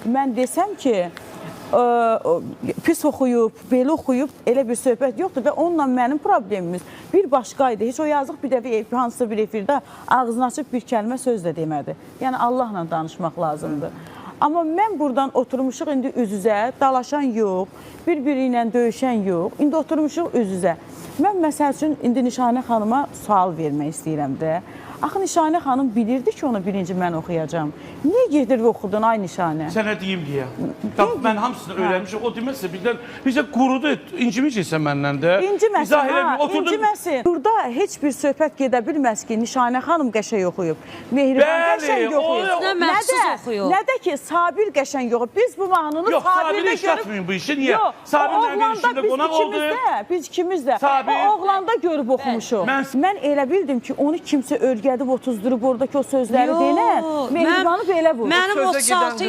mən desəm ki, pis oxuyub, belə oxuyub, elə bir söhbət yoxdur və onunla mənim problemimiz bir başqaydı. Heç o yazıq bir dəfə hansısa bir efirdə ağzını açıb bir kəlmə söz də demədi. Yəni Allahla danışmaq lazımdır. Amma mən buradan oturmuşuq indi üz-üzə, dalaşan yox, bir-biri ilə döyüşən yox, indi oturmuşuq üz-üzə. Mən məsəl üçün indi Nişanə xanıma sual vermək istəyirəm də. Axı Nişanə xanım bilirdi ki, onu birinci mən oxuyacam. Niyə gedir və oxudun, ay Nişanə? Sənə deyim deyə. Mən hamısını öyrənmişim. O deməzsə bizə qurudu, inciməyəcəksən məndən də. İnciməsin. Burada heç bir söhbət gedə bilməz ki, Nişanə xanım qəşəng oxuyub. Mehriban qəşəng oxuyub. Nə də ki, Sabir qəşəng oxuyub. Biz bu mahnını Sabirdə görüb... Yox, Sabirdə işlətməyin bu işi. Niyə? Sabir mənim işimdə qonaq oldu. Biz ikimiz də. O oğlanda görüb oxumuşuq. Mən elə bildim ki, onu kimsə örgədib, otuzdurub oradakı o sözləri denən, Mehribanı belə vurur. Mənim o saatı